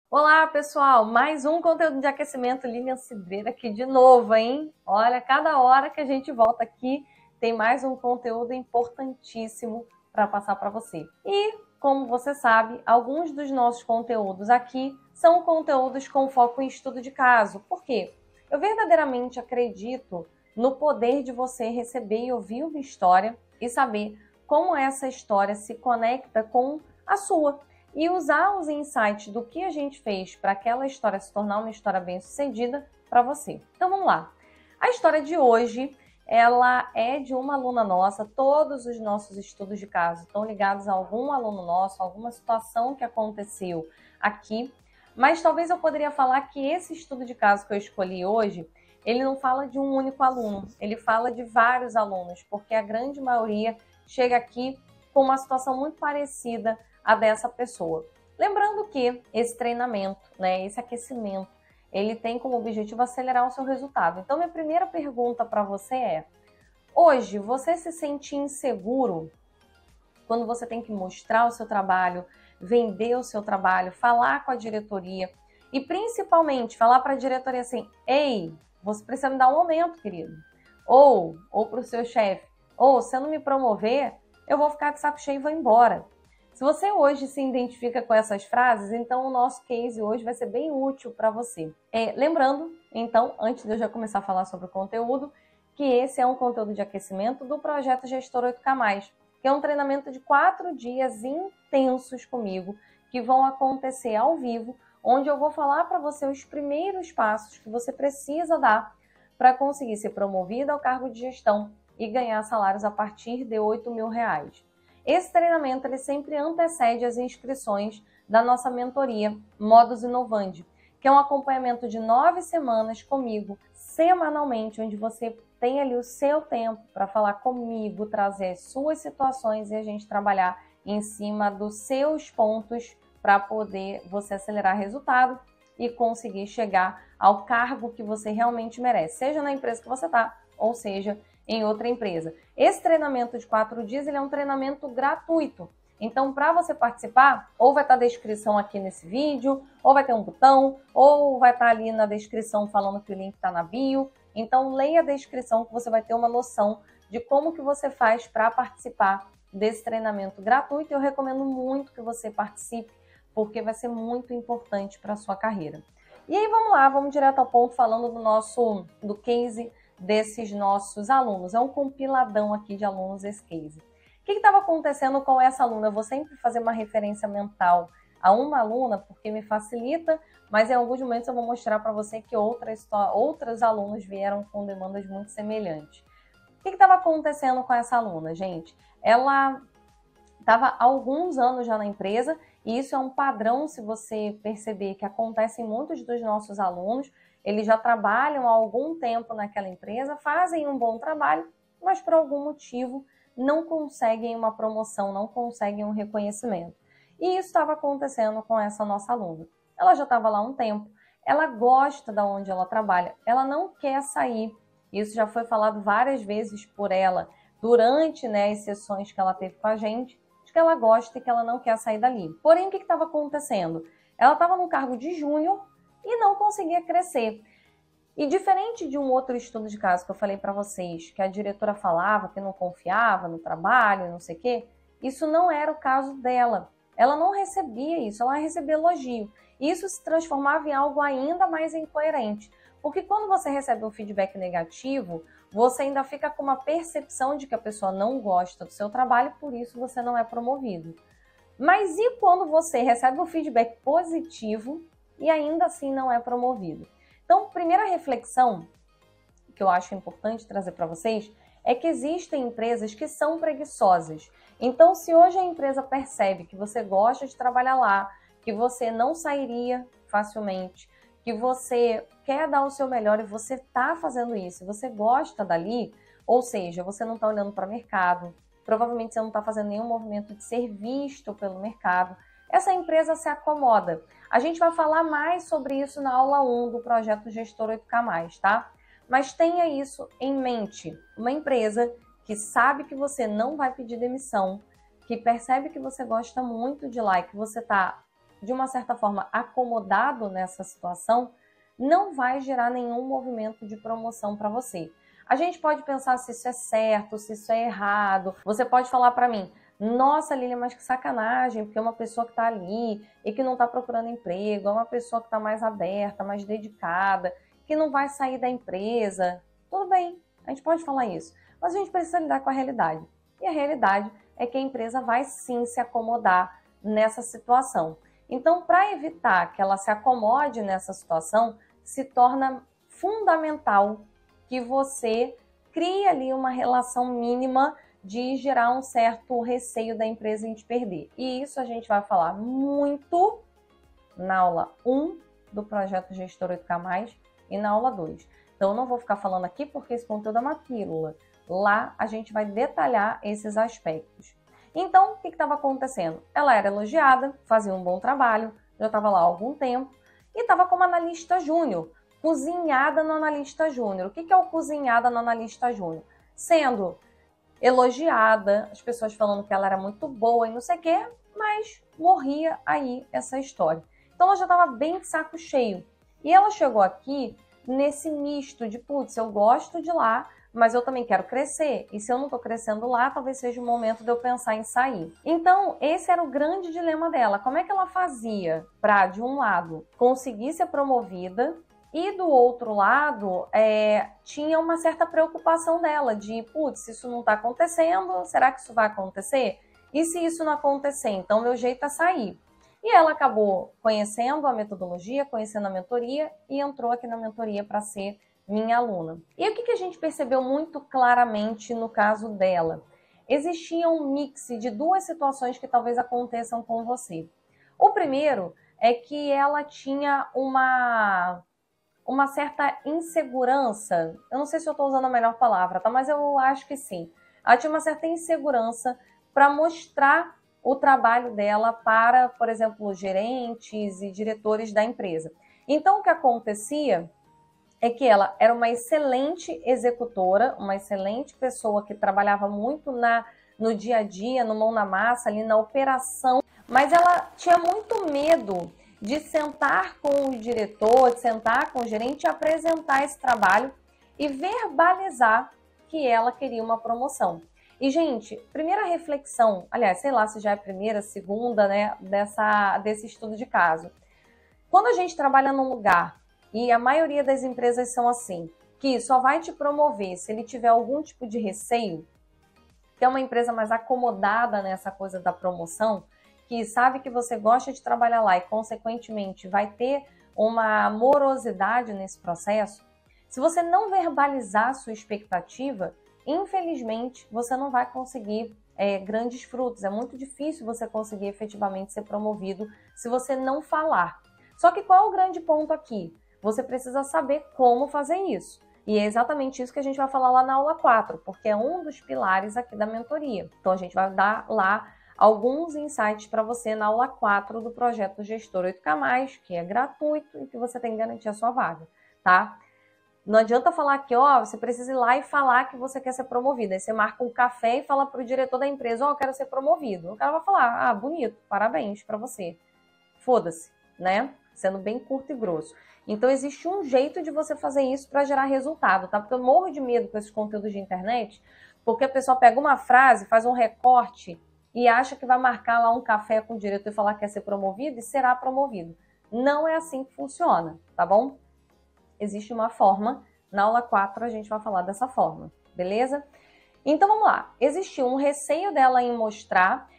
Olá, pessoal! Mais um conteúdo de aquecimento, Lilian Cidreira aqui de novo, hein? Olha, cada hora que a gente volta aqui, tem mais um conteúdo importantíssimo para passar para você. E, como você sabe, alguns dos nossos conteúdos aqui são conteúdos com foco em estudo de caso. Por quê? Eu verdadeiramente acredito no poder de você receber e ouvir uma história e saber como essa história se conecta com a sua. E usar os insights do que a gente fez para aquela história se tornar uma história bem-sucedida para você. Então vamos lá. A história de hoje, ela é de uma aluna nossa. Todos os nossos estudos de caso estão ligados a algum aluno nosso, alguma situação que aconteceu aqui. Mas talvez eu poderia falar que esse estudo de caso que eu escolhi hoje, ele não fala de um único aluno, ele fala de vários alunos, porque a grande maioria chega aqui com uma situação muito parecida a dessa pessoa. Lembrando que esse treinamento, esse aquecimento, ele tem como objetivo acelerar o seu resultado. Então, minha primeira pergunta para você é: hoje você se sente inseguro quando você tem que mostrar o seu trabalho, vender o seu trabalho, falar com a diretoria e principalmente falar para a diretoria assim: ei, você precisa me dar um aumento, querido. Ou para o seu chefe: ou se eu não me promover, eu vou ficar de saco cheio e vou embora. Se você hoje se identifica com essas frases, então o nosso case hoje vai ser bem útil para você. Lembrando, então, antes de eu já começar a falar sobre o conteúdo, que esse é um conteúdo de aquecimento do projeto Gestor 8K+, que é um treinamento de 4 dias intensos comigo, que vão acontecer ao vivo, onde eu vou falar para você os primeiros passos que você precisa dar para conseguir ser promovido ao cargo de gestão e ganhar salários a partir de R$8.000. Esse treinamento ele sempre antecede as inscrições da nossa mentoria Modus Inovandi, que é um acompanhamento de 9 semanas comigo, semanalmente, onde você tem ali o seu tempo para falar comigo, trazer as suas situações e a gente trabalhar em cima dos seus pontos para poder você acelerar resultado e conseguir chegar ao cargo que você realmente merece, seja na empresa que você está, ou seja, em outra empresa. Esse treinamento de 4 dias ele é um treinamento gratuito. Então, para você participar, ou vai estar a descrição aqui nesse vídeo, ou vai ter um botão, ou vai estar ali na descrição falando que o link está na bio. Então, leia a descrição que você vai ter uma noção de como que você faz para participar desse treinamento gratuito. Eu recomendo muito que você participe, porque vai ser muito importante para a sua carreira. E aí, vamos lá, vamos direto ao ponto falando do case desses nossos alunos. É um compiladão aqui de alunos esse case. O que estava acontecendo com essa aluna? Eu vou sempre fazer uma referência mental a uma aluna, porque me facilita, mas em alguns momentos eu vou mostrar para você que outros alunos vieram com demandas muito semelhantes. O que estava acontecendo com essa aluna, gente? Ela estava há alguns anos já na empresa, e isso é um padrão, se você perceber, que acontece em muitos dos nossos alunos. Eles já trabalham há algum tempo naquela empresa, fazem um bom trabalho, mas por algum motivo não conseguem uma promoção, não conseguem um reconhecimento. E isso estava acontecendo com essa nossa aluna. Ela já estava lá há um tempo, ela gosta de onde ela trabalha, ela não quer sair. Isso já foi falado várias vezes por ela durante as sessões que ela teve com a gente, de que ela gosta e que ela não quer sair dali. Porém, o que estava acontecendo? Ela estava no cargo de júnior e não conseguia crescer. E diferente de um outro estudo de caso que eu falei para vocês, que a diretora falava que não confiava no trabalho, não sei o quê, isso não era o caso dela. Ela não recebia isso, ela recebia elogio. E isso se transformava em algo ainda mais incoerente. Porque quando você recebe um feedback negativo, você ainda fica com uma percepção de que a pessoa não gosta do seu trabalho, por isso você não é promovido. Mas e quando você recebe um feedback positivo e ainda assim não é promovido? Então, primeira reflexão que eu acho importante trazer para vocês é que existem empresas que são preguiçosas. Então, se hoje a empresa percebe que você gosta de trabalhar lá, que você não sairia facilmente, que você quer dar o seu melhor e você está fazendo isso, você gosta dali, ou seja, você não está olhando para o mercado, provavelmente você não está fazendo nenhum movimento de ser visto pelo mercado, essa empresa se acomoda. A gente vai falar mais sobre isso na aula 1 do projeto Gestor 8K+, tá? Mas tenha isso em mente. Uma empresa que sabe que você não vai pedir demissão, que percebe que você gosta muito de lá e que você está de uma certa forma, acomodado nessa situação, não vai gerar nenhum movimento de promoção para você. A gente pode pensar se isso é certo, se isso é errado. Você pode falar para mim, nossa, Lilian, mas que sacanagem, porque é uma pessoa que está ali e que não está procurando emprego, é uma pessoa que está mais aberta, mais dedicada, que não vai sair da empresa. Tudo bem, a gente pode falar isso, mas a gente precisa lidar com a realidade. E a realidade é que a empresa vai sim se acomodar nessa situação. Então, para evitar que ela se acomode nessa situação, se torna fundamental que você crie ali uma relação mínima de gerar um certo receio da empresa em te perder. E isso a gente vai falar muito na aula 1 do projeto Gestor 8K+, e na aula 2. Então, eu não vou ficar falando aqui porque esse conteúdo é uma pílula. Lá a gente vai detalhar esses aspectos. Então, o que estava acontecendo? Ela era elogiada, fazia um bom trabalho, já estava lá há algum tempo, e estava como analista júnior, cozinhada no analista júnior. O que é o cozinhada no analista júnior? Sendo elogiada, as pessoas falando que ela era muito boa e não sei o quê, mas morria aí essa história. Então ela já estava bem de saco cheio. E ela chegou aqui nesse misto de, putz, eu gosto de lá, mas eu também quero crescer. E se eu não estou crescendo lá, talvez seja o momento de eu pensar em sair. Então, esse era o grande dilema dela. Como é que ela fazia para, de um lado, conseguir ser promovida, e do outro lado, tinha uma certa preocupação dela de, putz, isso não está acontecendo, será que isso vai acontecer? E se isso não acontecer, então meu jeito é sair. E ela acabou conhecendo a metodologia, conhecendo a mentoria e entrou aqui na mentoria para ser minha aluna. E o que a gente percebeu muito claramente no caso dela? Existia um mix de duas situações que talvez aconteçam com você. O primeiro é que ela tinha uma certa insegurança, eu não sei se eu estou usando a melhor palavra, tá? Mas eu acho que sim. Ela tinha uma certa insegurança para mostrar o trabalho dela para, por exemplo, gerentes e diretores da empresa. Então, o que acontecia é que ela era uma excelente executora, uma excelente pessoa que trabalhava muito no dia a dia, no mão na massa, ali na operação, mas ela tinha muito medo de sentar com o diretor, de sentar com o gerente e apresentar esse trabalho e verbalizar que ela queria uma promoção. E, gente, primeira reflexão, aliás, sei lá se já é primeira, segunda, né, desse estudo de caso. Quando a gente trabalha num lugar, e a maioria das empresas são assim, que só vai te promover se ele tiver algum tipo de receio, que é uma empresa mais acomodada nessa coisa da promoção, que sabe que você gosta de trabalhar lá e, consequentemente, vai ter uma morosidade nesse processo, se você não verbalizar a sua expectativa, infelizmente, você não vai conseguir grandes frutos. É muito difícil você conseguir efetivamente ser promovido se você não falar. Só que qual é o grande ponto aqui? Você precisa saber como fazer isso. E é exatamente isso que a gente vai falar lá na aula 4, porque é um dos pilares aqui da mentoria. Então, a gente vai dar lá alguns insights para você na aula 4 do projeto Gestor 8K+, que é gratuito e que você tem que garantir a sua vaga, tá? Não adianta falar que, você precisa ir lá e falar que você quer ser promovido. Aí você marca um café e fala para o diretor da empresa, eu quero ser promovido. O cara vai falar, bonito, parabéns para você. Foda-se, né? Sendo bem curto e grosso. Então, existe um jeito de você fazer isso para gerar resultado, tá? Porque eu morro de medo com esses conteúdos de internet, porque a pessoa pega uma frase, faz um recorte e acha que vai marcar lá um café com o diretor e falar que quer ser promovido e será promovido. Não é assim que funciona, tá bom? Existe uma forma, na aula 4 a gente vai falar dessa forma, beleza? Então, vamos lá. Existiu um receio dela em mostrar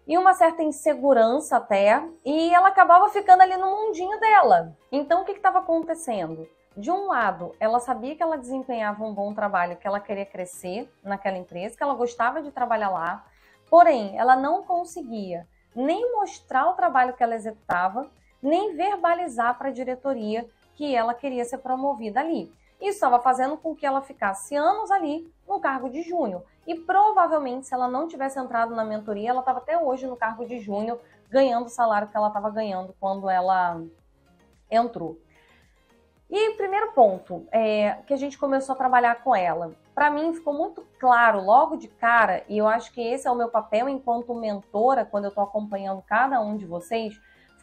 e uma certa insegurança até, e ela acabava ficando ali no mundinho dela. Então, o que estava acontecendo? De um lado, ela sabia que ela desempenhava um bom trabalho, que ela queria crescer naquela empresa, que ela gostava de trabalhar lá, porém, ela não conseguia nem mostrar o trabalho que ela executava, nem verbalizar para a diretoria que ela queria ser promovida ali. Isso estava fazendo com que ela ficasse anos ali no cargo de júnior. E provavelmente, se ela não tivesse entrado na mentoria, ela estava até hoje no cargo de júnior, ganhando o salário que ela estava ganhando quando ela entrou. E o primeiro ponto que a gente começou a trabalhar com ela, para mim ficou muito claro logo de cara, e eu acho que esse é o meu papel enquanto mentora, quando eu estou acompanhando cada um de vocês,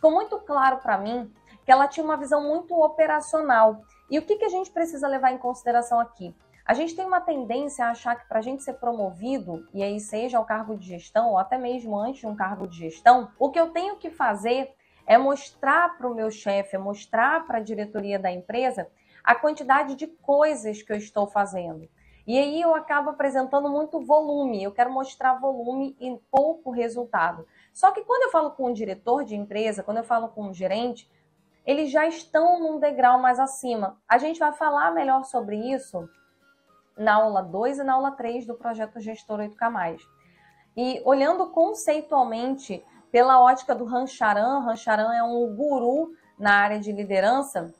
ficou muito claro para mim que ela tinha uma visão muito operacional. E o que a gente precisa levar em consideração aqui? A gente tem uma tendência a achar que para a gente ser promovido, e aí seja ao cargo de gestão ou até mesmo antes de um cargo de gestão, o que eu tenho que fazer é mostrar para o meu chefe, é mostrar para a diretoria da empresa a quantidade de coisas que eu estou fazendo. E aí eu acabo apresentando muito volume, eu quero mostrar volume e pouco resultado. Só que quando eu falo com um diretor de empresa, quando eu falo com um gerente, eles já estão num degrau mais acima. A gente vai falar melhor sobre isso na aula 2 e na aula 3 do projeto Gestor 8K+. E olhando conceitualmente pela ótica do Rancharan é um guru na área de liderança.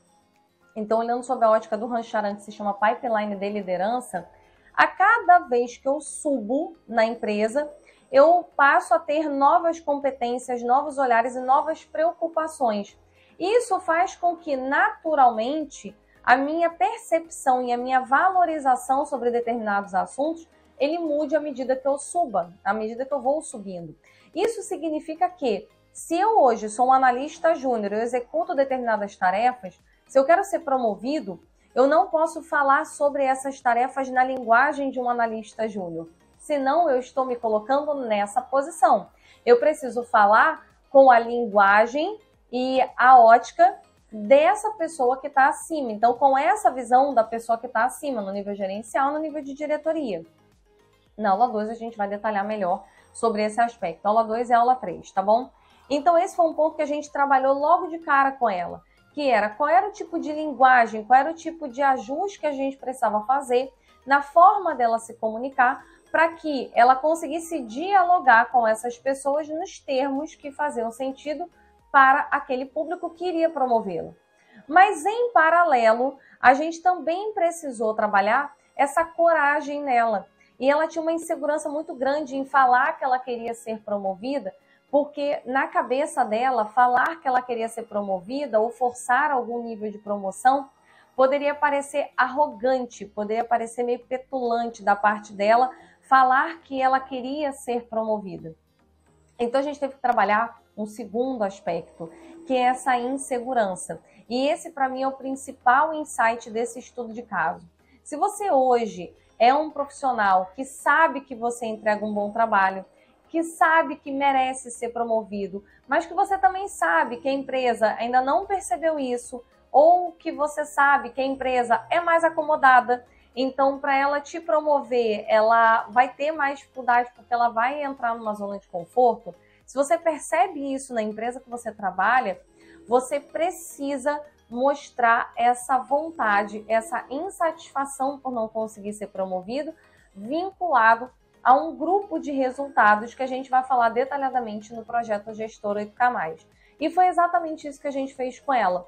Então, olhando sob a ótica do Rancharan, que se chama Pipeline de Liderança, a cada vez que eu subo na empresa, eu passo a ter novas competências, novos olhares e novas preocupações. Isso faz com que, naturalmente, a minha percepção e a minha valorização sobre determinados assuntos, ele mude à medida que eu suba, à medida que eu vou subindo. Isso significa que, se eu hoje sou um analista júnior, eu executo determinadas tarefas, se eu quero ser promovido, eu não posso falar sobre essas tarefas na linguagem de um analista júnior, senão eu estou me colocando nessa posição. Eu preciso falar com a linguagem e a ótica dessa pessoa que está acima. Então, com essa visão da pessoa que está acima, no nível gerencial, no nível de diretoria. Na aula 2 a gente vai detalhar melhor sobre esse aspecto. Aula 2 e aula 3, tá bom? Então, esse foi um ponto que a gente trabalhou logo de cara com ela, que era qual era o tipo de linguagem, qual era o tipo de ajuste que a gente precisava fazer na forma dela se comunicar para que ela conseguisse dialogar com essas pessoas nos termos que faziam sentido para aquele público que iria promovê-la. Mas, em paralelo, a gente também precisou trabalhar essa coragem nela. E ela tinha uma insegurança muito grande em falar que ela queria ser promovida, porque na cabeça dela, falar que ela queria ser promovida ou forçar algum nível de promoção poderia parecer arrogante, poderia parecer meio petulante da parte dela, falar que ela queria ser promovida. Então a gente teve que trabalhar um segundo aspecto, que é essa insegurança. E esse, para mim, é o principal insight desse estudo de caso. Se você hoje é um profissional que sabe que você entrega um bom trabalho, que sabe que merece ser promovido, mas que você também sabe que a empresa ainda não percebeu isso, ou que você sabe que a empresa é mais acomodada, então para ela te promover, ela vai ter mais dificuldade porque ela vai entrar numa zona de conforto. Se você percebe isso na empresa que você trabalha, você precisa mostrar essa vontade, essa insatisfação por não conseguir ser promovido, vinculado a um grupo de resultados que a gente vai falar detalhadamente no projeto Gestor 8K+. E foi exatamente isso que a gente fez com ela.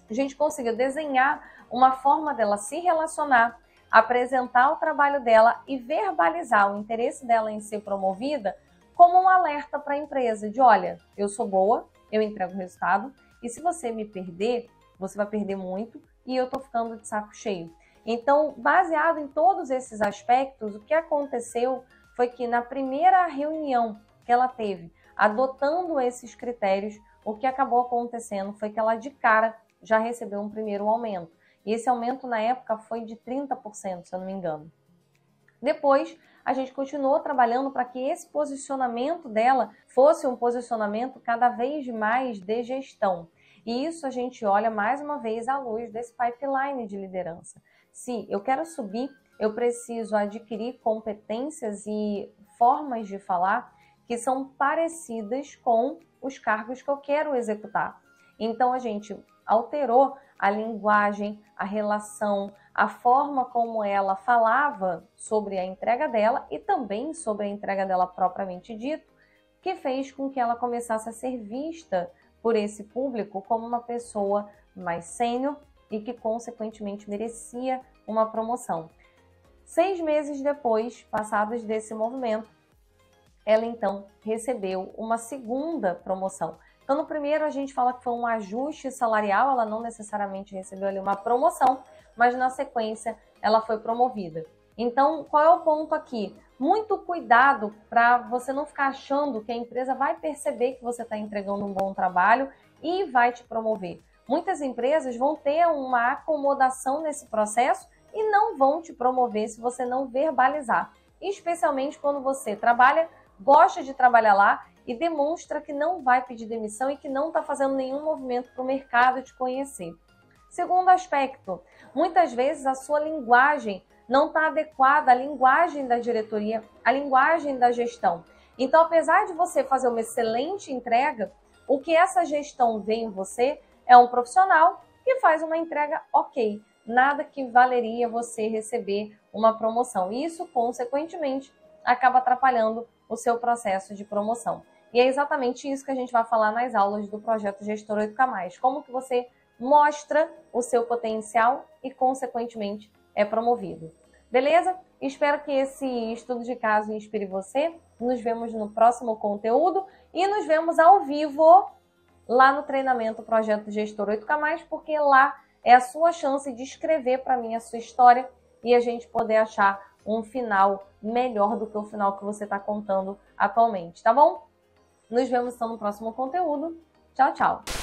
A gente conseguiu desenhar uma forma dela se relacionar, apresentar o trabalho dela e verbalizar o interesse dela em ser promovida como um alerta para a empresa de, olha, eu sou boa, eu entrego resultado, e se você me perder, você vai perder muito e eu estou ficando de saco cheio. Então, baseado em todos esses aspectos, o que aconteceu foi que na primeira reunião que ela teve, adotando esses critérios, o que acabou acontecendo foi que ela de cara já recebeu um primeiro aumento. E esse aumento na época foi de 30%, se eu não me engano. Depois, a gente continuou trabalhando para que esse posicionamento dela fosse um posicionamento cada vez mais de gestão. E isso a gente olha mais uma vez à luz desse pipeline de liderança. Se eu quero subir, eu preciso adquirir competências e formas de falar que são parecidas com os cargos que eu quero executar. Então, a gente alterou a linguagem, a relação, a forma como ela falava sobre a entrega dela e também sobre a entrega dela propriamente dito, que fez com que ela começasse a ser vista por esse público como uma pessoa mais sênior e que, consequentemente, merecia uma promoção. 6 meses depois, passados desse movimento, ela então recebeu uma segunda promoção. Então, no primeiro a gente fala que foi um ajuste salarial, ela não necessariamente recebeu ali uma promoção, mas na sequência ela foi promovida. Então, qual é o ponto aqui? muito cuidado para você não ficar achando que a empresa vai perceber que você está entregando um bom trabalho e vai te promover. Muitas empresas vão ter uma acomodação nesse processo e não vão te promover se você não verbalizar. Especialmente quando você trabalha, gosta de trabalhar lá e demonstra que não vai pedir demissão e que não está fazendo nenhum movimento para o mercado te conhecer. Segundo aspecto, muitas vezes a sua linguagem não está adequada à linguagem da diretoria, à linguagem da gestão. Então, apesar de você fazer uma excelente entrega, o que essa gestão vê em você é um profissional que faz uma entrega ok. Nada que valeria você receber uma promoção. E isso, consequentemente, acaba atrapalhando o seu processo de promoção. E é exatamente isso que a gente vai falar nas aulas do projeto Gestor 8K+. Como que você mostra o seu potencial e, consequentemente, é promovido. Beleza? Espero que esse estudo de caso inspire você. Nos vemos no próximo conteúdo e nos vemos ao vivo lá no treinamento Projeto Gestor 8K+, porque lá é a sua chance de escrever para mim a sua história e a gente poder achar um final melhor do que o final que você está contando atualmente, tá bom? Nos vemos então no próximo conteúdo. Tchau, tchau!